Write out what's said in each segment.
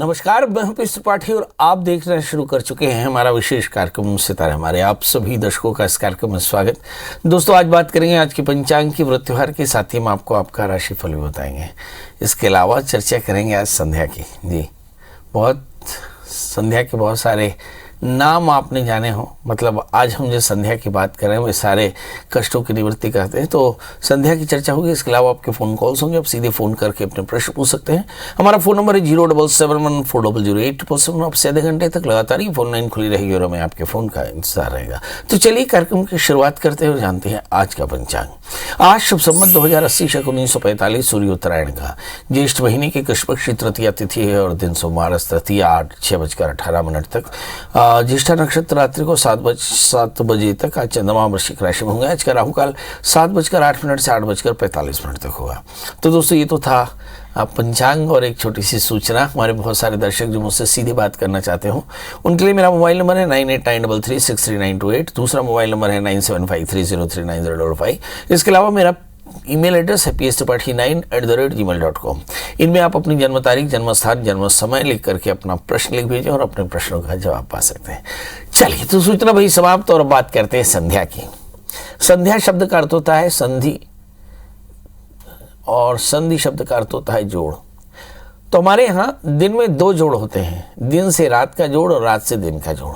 नमस्कार, मैं हूं पीयूष त्रिपाठी और आप देख रहे हैं, शुरू कर चुके हैं हमारा विशेष कार्यक्रम सितारे हमारे। आप सभी दर्शकों का इस कार्यक्रम में स्वागत। दोस्तों, आज बात करेंगे आज के पंचांग की व्रत त्योहार के, साथ ही हम आपको आपका राशिफल भी बताएंगे। इसके अलावा चर्चा करेंगे आज संध्या की। जी, संध्या के बहुत सारे नाम आपने जाने हो, मतलब आज हम जो संध्या की बात कर रहे हैं वो सारे कष्टों की निवृत्ति करते हैं, तो संध्या की चर्चा होगी। इसके अलावा आपके फ़ोन कॉल्स होंगे, आप सीधे फ़ोन करके अपने प्रश्न पूछ सकते हैं। हमारा फ़ोन नंबर है 07714000877। आपसे आधे घंटे तक लगातार ही फ़ोन लाइन खुली रहेगी और हमें आपके फ़ोन का इंतजार रहेगा। तो चलिए कार्यक्रम की शुरुआत करते हुए जानते हैं आज का पंचांग। आज शुभ संवत 2080 शक 1945 सूर्य उत्तरायण का ज्येष्ठ महीने की कृष्ण पक्ष तृतीया तिथि है और दिन सोमवार तृतीया 6:18 तक। ज्येष्ठा नक्षत्र रात्रि को 7 बजे तक। आज चंद्रमा वृश्चिक राशि में होंगे। आज का राहुकाल 7:08 से 8:45 तक होगा। तो दोस्तों, ये तो था पंचांग और एक छोटी सी सूचना। हमारे बहुत सारे दर्शक जो मुझसे सीधी बात करना चाहते हो उनके लिए मेरा मोबाइल नंबर है 9893363928। दूसरा मोबाइल नंबर है 9753039055। इसके अलावा मेरा ईमेल एड्रेस है pstripathi9@gmail.com। इनमें आप अपनी जन्म तारीख, जन्म स्थान, जन्म समय लिख करके अपना प्रश्न लिख भेजें और अपने प्रश्नों का जवाब पा सकते हैं। चलिए, तो सूचना भाई समाप्त और बात करते हैं संध्या की। संध्या शब्द का अर्थ होता है संधि और संधि शब्द का अर्थ होता है जोड़। तो हमारे यहाँ दिन में 2 जोड़ होते हैं, दिन से रात का जोड़ और रात से दिन का जोड़।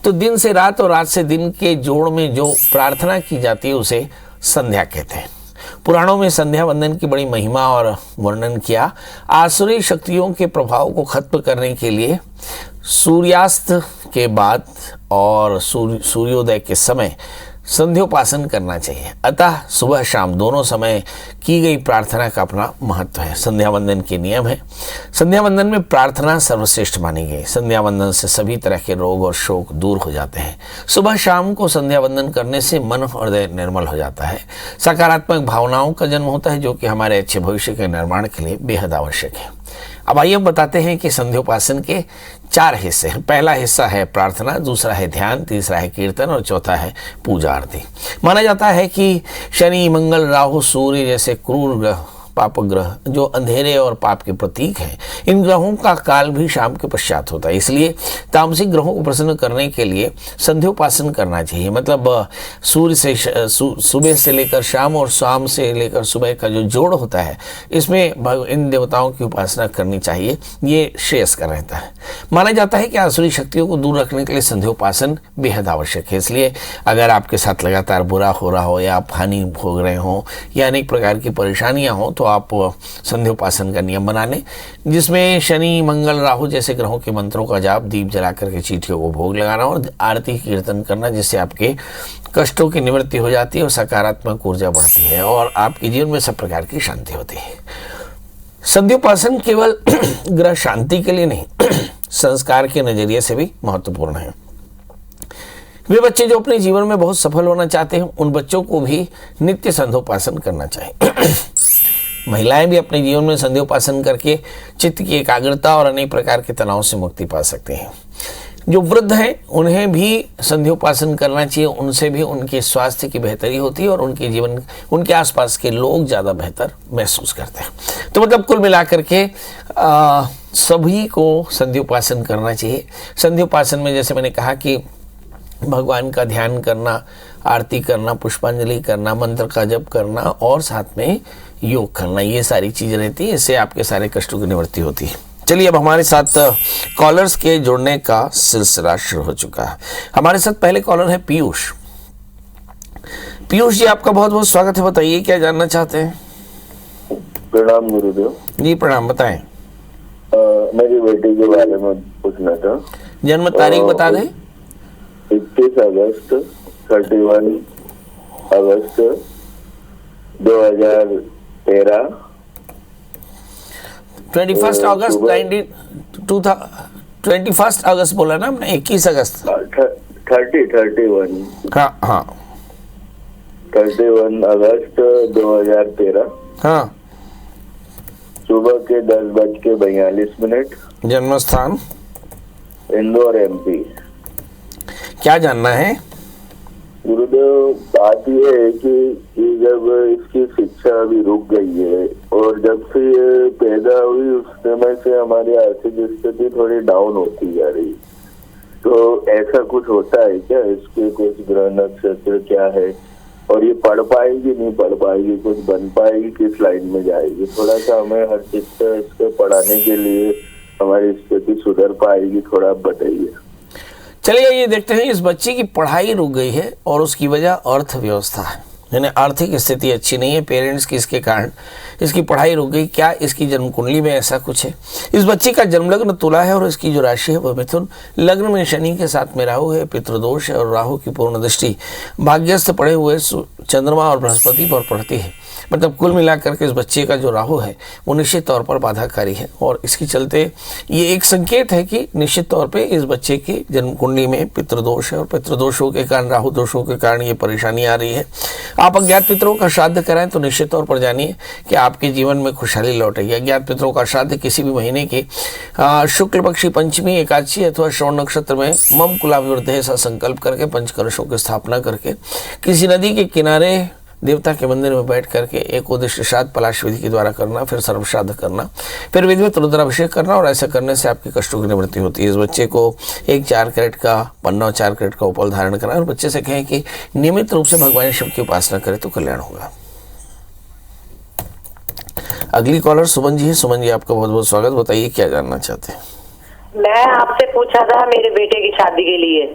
तो दिन से रात और रात से दिन के जोड़ में जो प्रार्थना की जाती है उसे संध्या कहते हैं। पुराणों में संध्या वंदन की बड़ी महिमा और वर्णन किया। आसुरी शक्तियों के प्रभाव को खत्म करने के लिए सूर्यास्त के बाद और सूर्योदय के समय संध्योपासन करना चाहिए। अतः सुबह शाम दोनों समय की गई प्रार्थना का अपना महत्व है। संध्या वंदन के नियम है। संध्या वंदन में प्रार्थना सर्वश्रेष्ठ मानी गई। संध्या वंदन से सभी तरह के रोग और शोक दूर हो जाते हैं। सुबह शाम को संध्या वंदन करने से मन और हृदय निर्मल हो जाता है। सकारात्मक भावनाओं का जन्म होता है, जो कि हमारे अच्छे भविष्य के निर्माण के लिए बेहद आवश्यक है। अब आइए हम बताते हैं कि संध्योपासन के 4 हिस्से हैं। पहला हिस्सा है प्रार्थना, दूसरा है ध्यान, तीसरा है कीर्तन और चौथा है पूजा आरती। माना जाता है कि शनि, मंगल, राहु, सूर्य जैसे क्रूर ग्रह, पाप ग्रह जो अंधेरे और पाप के प्रतीक हैं, इन ग्रहों का काल भी शाम के पश्चात होता है। इसलिए तामसिक ग्रहों को प्रसन्न करने के लिए संध्योपासन करना चाहिए। मतलब सूर्य से सुबह से लेकर शाम और शाम से लेकर सुबह का जो जोड़ होता है, इसमें इन देवताओं की उपासना करनी चाहिए। ये श्रेयस्कर रहता है। माना जाता है कि आसुरी शक्तियों को दूर रखने के लिए संध्योपासन बेहद आवश्यक है। इसलिए अगर आपके साथ लगातार बुरा हो रहा हो या आप हानि भोग रहे हो या अनेक प्रकार की परेशानियां हो, तो आप संध्योपासन का नियम बना लें, जिसमें शनि, मंगल, राहु जैसे ग्रहों के मंत्रों का जाप, दीप जला करके चींटियों को भोग लगाना और आरती कीर्तन करना, जिससे आपके कष्टों की निवृत्ति हो जाती है और सकारात्मक ऊर्जा बढ़ती है और आपके जीवन में सब प्रकार की शांति होती है। संध्योपासन केवल ग्रह शांति के लिए नहीं, संस्कार के नजरिए से भी महत्वपूर्ण है। वे बच्चे जो अपने जीवन में बहुत सफल होना चाहते हैं, उन बच्चों को भी नित्य संध्योपासन करना चाहिए। महिलाएं भी अपने जीवन में संध्योपासन करके चित्त की एकाग्रता और अनेक प्रकार के तनाव से मुक्ति पा सकते हैं। जो वृद्ध हैं उन्हें भी संध्योपासन करना चाहिए। उनसे भी उनके स्वास्थ्य की बेहतरी होती है और उनके जीवन, उनके आसपास के लोग ज़्यादा बेहतर महसूस करते हैं। तो मतलब कुल मिलाकर के सभी को संध्योपासन करना चाहिए। संध्योपासन में जैसे मैंने कहा कि भगवान का ध्यान करना, आरती करना, पुष्पांजलि करना, मंत्र का जप करना और साथ में योग करना, ये सारी चीज़ें रहती है। इससे आपके सारे कष्टों की निवृत्ति होती है। चलिए, अब हमारे साथ कॉलर्स के जुड़ने का सिलसिला शुरू हो चुका है। हमारे साथ पहले कॉलर है पीयूष। पीयूष जी, आपका बहुत बहुत स्वागत है। बताइए क्या जानना चाहते हैं। प्रणाम गुरुदेव। जी प्रणाम, बताएं। मेरी बेटी के बारे में पूछना था। जन्म तारीख बता दें। 21 अगस्त 31 अगस्त 2013। 21 अगस्त 21 अगस्त बोला ना हमने, 21 अगस्त। 31 हाँ 31 अगस्त 2013। हाँ। सुबह के 10:42। जन्म स्थान इंदौर, MP। क्या जानना है गुरुदेव, बात यह है कि जब इसकी शिक्षा अभी रुक गई है और जब से ये पैदा हुई उस समय से हमारी आर्थिक स्थिति थोड़ी डाउन होती जा रही। तो ऐसा कुछ होता है क्या? इसके कुछ ग्रह नक्षत्र क्या है? और ये पढ़ पाएगी नहीं पढ़ पाएगी, कुछ बन पाएगी, किस लाइन में जाएगी? थोड़ा सा हमें हर चीज से इसको पढ़ाने के लिए हमारी स्थिति सुधर पाएगी, थोड़ा बताइए। चलिए ये देखते हैं, इस बच्चे की पढ़ाई रुक गई है और उसकी वजह अर्थव्यवस्था है, यानी आर्थिक स्थिति अच्छी नहीं है पेरेंट्स की, इसके कारण इसकी पढ़ाई रुक गई। क्या इसकी जन्म कुंडली में ऐसा कुछ है? इस बच्चे का जन्म लग्न तुला है और इसकी जो राशि है वो मिथुन, लग्न में शनि के साथ में राहु है, पितृदोष है और राहु की पूर्ण दृष्टि भाग्यस्थ पड़े हुए चंद्रमा और बृहस्पति पर पड़ती है। मतलब कुल मिलाकर के इस बच्चे का जो राहु है वो निश्चित तौर पर बाधाकारी है और इसके चलते ये एक संकेत है कि निश्चित तौर पे इस बच्चे की जन्म कुंडली में पितृदोष है और पितृदोषों के कारण, राहु दोषों के कारण ये परेशानी आ रही है। आप अज्ञात पितरों का श्राद्ध कराएं तो निश्चित तौर पर जानिए कि आपके जीवन में खुशहाली लौटेगी। अज्ञात पितरों का श्राद्ध किसी भी महीने की शुक्ल पक्षी पंचमी, एकादशी अथवा श्रवण नक्षत्र में मम कुलाभिवृद्धि ऐसा संकल्प करके पंचकलशों की स्थापना करके किसी नदी के किनारे देवता के मंदिर में बैठ करके एक उद्देश्य श्राद्ध पलाश विधि के द्वारा करना, फिर सर्व श्राद्ध करना, फिर विधिवत रुद्राभिषेक करना और ऐसा करने से आपके कष्टों की निवृत्ति होती है। इस बच्चे को एक 4 कैरेट का पन्ना और 4 कैरेट का उपल धारण करना और बच्चे से कहें कि नियमित रूप से भगवान शिव की उपासना करे तो कल्याण होगा। अगली कॉलर सुमन जी है। सुमन जी आपका बहुत बहुत स्वागत। बताइए क्या जानना चाहते हैं? मैं आपसे पूछा था मेरे बेटे की शादी के लिए।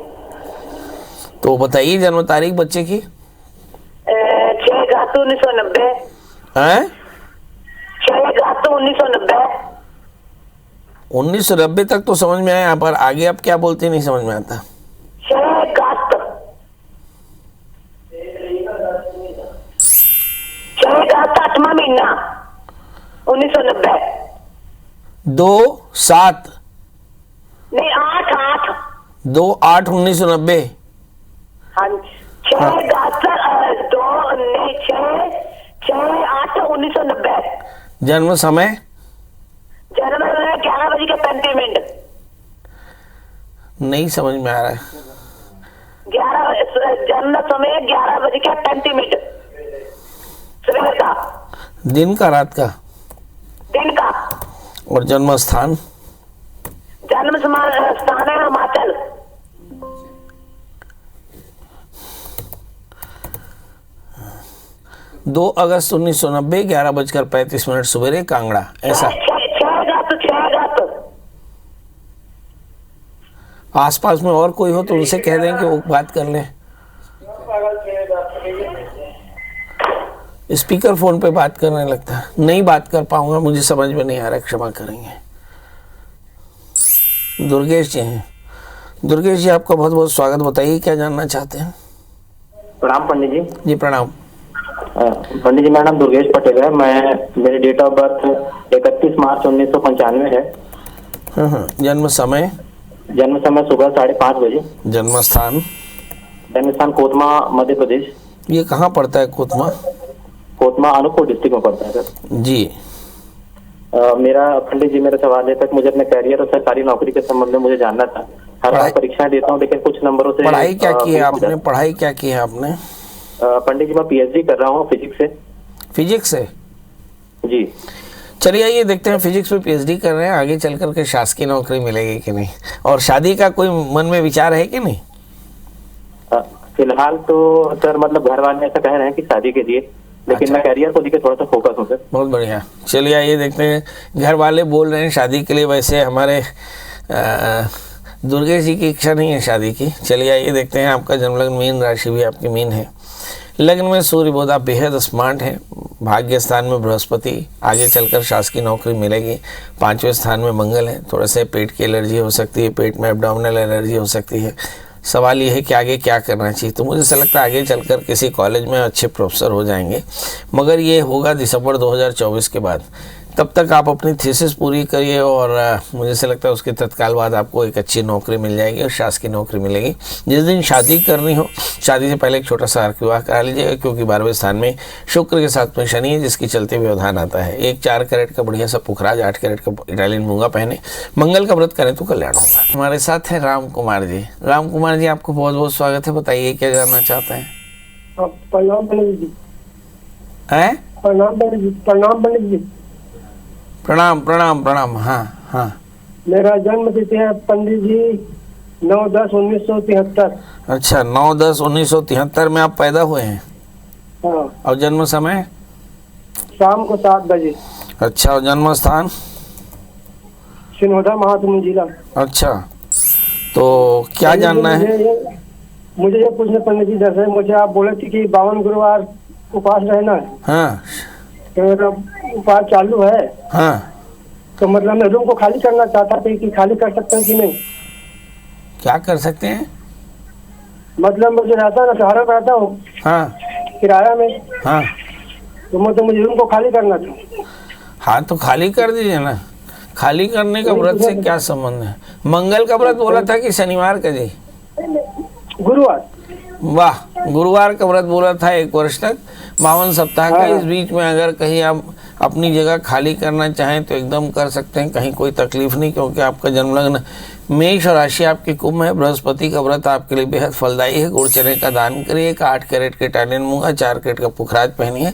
तो बताइए जन्म तारीख बच्चे की। 6/1990। 6/1990। 1990 तक तो समझ में आया, पर आगे आप क्या बोलते नहीं समझ में आता। 6/8 8वां महीना 1990। 2/7 नहीं 8 2/8/1990। हाँ 6/8/1990। जन्म समय जन्म 11:35। नहीं समझ में आ रहा है। 11 जन्म समय 11:35 सुबह का। दिन का रात का? दिन का। और जन्म स्थान? जन्म स्थान है हिमाचल। 2 अगस्त 1990 11:35 सवेरे कांगड़ा, ऐसा? 6 आसपास में और कोई हो तो उनसे कह दें कि वो बात कर लें। स्पीकर फोन पे बात करने लगता है। नहीं बात कर पाऊंगा, मुझे समझ में नहीं आ रहा, क्षमा करेंगे। दुर्गेश जी हैं। दुर्गेश जी आपका बहुत बहुत स्वागत। बताइए क्या जानना चाहते हैं? प्रणाम पंडित जी। जी प्रणाम। पंडित जी मेरा नाम दुर्गेश पटेल है। मेरी डेट ऑफ बर्थ 31 मार्च 1995 है। जन्म समय? जन्म समय सुबह 5:30 बजे। जन्म स्थान? जन्म स्थान कोतमा मध्य प्रदेश। ये कहाँ पड़ता है कोतमा? कोतमा अनूपपुर डिस्ट्रिक्ट में पड़ता है सर जी। मेरा पंडित जी मेरा सवाल है तक मुझे अपने कैरियर और सरकारी नौकरी के संबंध में मुझे जानना था। हर बार परीक्षाएं देता हूँ लेकिन कुछ नंबरों से। पढ़ाई क्या की है आपने? पढ़ाई क्या की है आपने? पंडित जी मैं पीएचडी कर रहा हूँ फिजिक्स से। फिजिक्स से? जी। चलिए आइए देखते हैं, फिजिक्स में पीएचडी कर रहे हैं, आगे चल करके शासकीय नौकरी मिलेगी कि नहीं, और शादी का कोई मन में विचार है कि नहीं? फिलहाल तो सर मतलब घर वाले ऐसा कह रहे हैं कि शादी के लिए, लेकिन मैं कैरियर को लेकर थोड़ा सा फोकस हूँ सर। बहुत बढ़िया। चलिए आइए देखते हैं, घर वाले बोल रहे हैं शादी के लिए, वैसे हमारे दुर्गेश जी की इच्छा नहीं है शादी की। चलिए आइए देखते हैं, आपका जन्म लग्न मीन, राशि भी आपकी मीन है, लग्न में सूर्य बुध, आप बेहद स्मार्ट हैं, भाग्य स्थान में बृहस्पति, आगे चलकर शासकीय नौकरी मिलेगी, 5वें स्थान में मंगल है, थोड़ा सा पेट की एलर्जी हो सकती है, पेट में एब्डोमिनल एलर्जी हो सकती है। सवाल ये है कि आगे क्या करना चाहिए, तो मुझे ऐसा लगता है आगे चलकर किसी कॉलेज में अच्छे प्रोफेसर हो जाएंगे, मगर ये होगा दिसंबर 2024 के बाद। तब तक आप अपनी थीसिस पूरी करिए और मुझे ऐसा लगता है उसके तत्काल बाद आपको एक अच्छी नौकरी मिल जाएगी और शासकीय नौकरी मिलेगी। जिस दिन शादी करनी हो, शादी से पहले एक छोटा सा अर्क विवाह करा लीजिएगा, क्योंकि 12वें स्थान में शुक्र के साथ में शनि है, जिसकी चलते व्यवधान आता है। एक 4 कैरेट का बढ़िया सा पुखराज, 8 कैरेट का इटालियन मूंगा पहने, मंगल का व्रत करें तो कल्याण होगा। हमारे साथ है राम कुमार जी। राम कुमार जी आपको बहुत बहुत स्वागत है। बताइए क्या जानना चाहते हैं? प्रणाम पंडित जी। हैं? प्रणाम पंडित जी। प्रणाम पंडित जी। प्रणाम प्रणाम प्रणाम। हाँ हाँ। मेरा जन्म तिथि है पंडित जी 9/10/1973। अच्छा, 9/10/1973 में आप पैदा हुए हैं। हाँ। और जन्म समय? शाम को 7 बजे। अच्छा, और जन्म स्थान? सिनोदा महासमुंद जिला। अच्छा, तो क्या जानना है? मुझे ये पूछना पंडित जी, जैसे मुझे आप बोले थे कि 52 गुरुवार उपवास रहना है। हाँ तो मेरा उपवास चालू है। हाँ। तो मतलब मैं रूम को खाली करना चाहता था कि खाली कर सकते हैं कि नहीं? क्या कर सकते हैं? मतलब मुझे रहता ना, सहारा रहता हूँ हाँ किराया में। हाँ। तो मतलब मुझे रूम को खाली करना था। हाँ, तो खाली कर दीजिए ना। खाली करने का व्रत से क्या संबंध है? मंगल का व्रत बोला था कि शनिवार का जी? गुरुवार। वाह, गुरुवार का व्रत बोला था 1 वर्ष तक, 52 सप्ताह का। इस बीच में अगर कहीं आप अपनी जगह खाली करना चाहें तो एकदम कर सकते हैं, कहीं कोई तकलीफ नहीं, क्योंकि आपका जन्म लग्न मेष और राशि आपकी कुंभ है। बृहस्पति का व्रत आपके लिए बेहद फलदायी है। गुड़ चने का दान करिए, 8 कैरेट के टालिन मूंगा, 4 कैरेट का पुखराज पहनिए,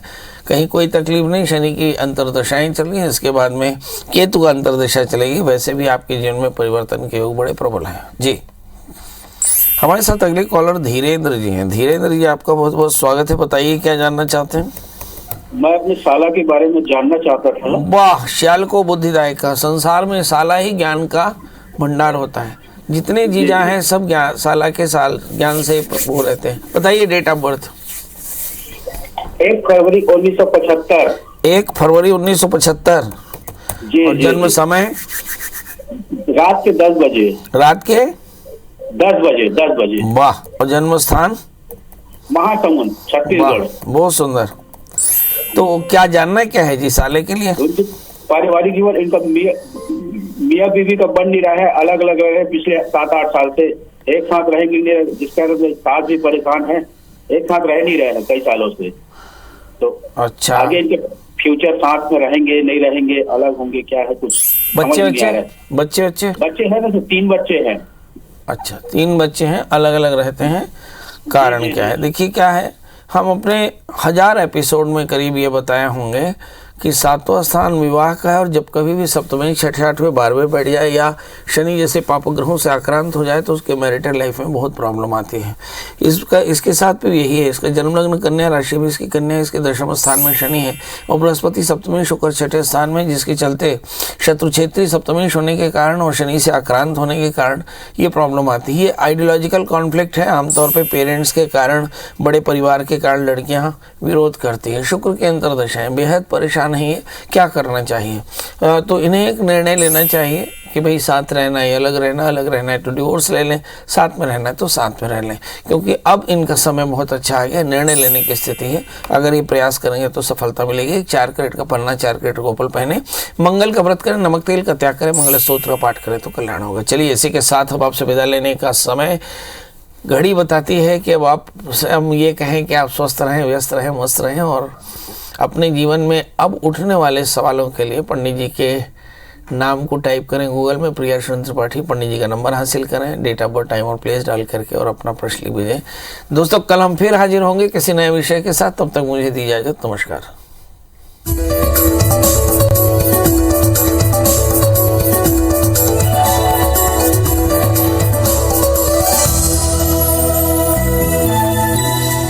कहीं कोई तकलीफ नहीं। शनि की अंतर्दशाएं चल रही हैं, इसके बाद में केतु का अंतर्दशा चलेगी। वैसे भी आपके जीवन में परिवर्तन के योग बड़े प्रबल हैं जी। हमारे साथ अगले कॉलर धीरेन्द्र जी हैं। धीरेन्द्र जी, आपका बहुत बहुत स्वागत है। बताइए क्या जानना चाहते हैं? मैं अपनी साला के बारे में जानना चाहता था। वाह, श्याल को बुद्धिदायक का। संसार में साला ही ज्ञान का भंडार होता है। जितने जीजा हैं सब ज्ञान, साला के साल ज्ञान से वो रहते हैं। बताइए डेट ऑफ बर्थ। 1 फरवरी 1975। 1 फरवरी 1975। जी। और जन्म समय? रात के 10 बजे। रात के 10 बजे। वाह, और जन्म स्थान? महासमुंद, छत्तीसगढ़। बहुत सुंदर। तो क्या जानना क्या है जी साले के लिए? पारिवारिक जीवन इनका मियाँ बीवी का बन नहीं रहा है, अलग अलग रहे पिछले 7-8 साल से। एक साथ रहेंगे, जिसका सास भी परेशान है, एक साथ रह नहीं रहे हैं कई सालों से। तो अच्छा, आगे इनके फ्यूचर साथ में रहेंगे नहीं रहेंगे, अलग होंगे, क्या है कुछ बच्चे बच्चे हैं ना? तो 3 बच्चे हैं। अच्छा, 3 बच्चे हैं, अलग अलग रहते हैं। कारण क्या है? देखिए क्या है, हम अपने 1000 एपिसोड में करीब ये बताए होंगे कि 7वां स्थान विवाह का है, और जब कभी भी सप्तमी, 6ठे, 8वें, 12वें बैठ जाए या शनि जैसे पाप ग्रहों से आक्रांत हो जाए तो उसके मैरिटल लाइफ में बहुत प्रॉब्लम आती है। इसके साथ भी यही है। इसका जन्म लग्न कन्या राशि भी इसकी कन्या, इसके 10वें स्थान में शनि है, और बृहस्पति सप्तमी, शुक्र 6ठे स्थान में, जिसके चलते शत्रु क्षेत्रीय सप्तमी होने के कारण और शनि से आक्रांत होने के कारण ये प्रॉब्लम आती है। ये आइडियोलॉजिकल कॉन्फ्लिक्ट है। आमतौर पर पेरेंट्स के कारण, बड़े परिवार के कारण लड़कियाँ विरोध करती है। शुक्र के अंतर्दशाएं बेहद परेशान नहीं है। क्या करना चाहिए? तो इन्हें एक निर्णय लेना चाहिए कि भाई साथ रहना है, अलग रहना है तो डिवोर्स ले लें, साथ में रहना है तो साथ में रह लें, क्योंकि अब इनका समय बहुत अच्छा आ गया। निर्णय लेने की स्थिति है। अगर ये प्रयास करेंगे तो सफलता मिलेगी। 4 कैरेट का पन्ना, 4 कैरेट गोपल पहने, मंगल का व्रत करें, नमक तेल का त्याग करें, मंगल स्तोत्र का पाठ करें तो कल्याण होगा। चलिए, इसी के साथ अब आपसे विदा लेने का समय। घड़ी बताती है कि अब आप हम ये कहें कि आप स्वस्थ रहें, व्यस्त रहें, मस्त रहें, और अपने जीवन में अब उठने वाले सवालों के लिए पंडित जी के नाम को टाइप करें गूगल में, प्रिया त्रिपाठी, पंडित जी का नंबर हासिल करें, डेट ऑफ बर्थ, टाइम और प्लेस डाल करके, और अपना प्रश्न लिख भेजें। दोस्तों, कल हम फिर हाजिर होंगे किसी नए विषय के साथ। तब तक मुझे दी इजाजत। नमस्कार।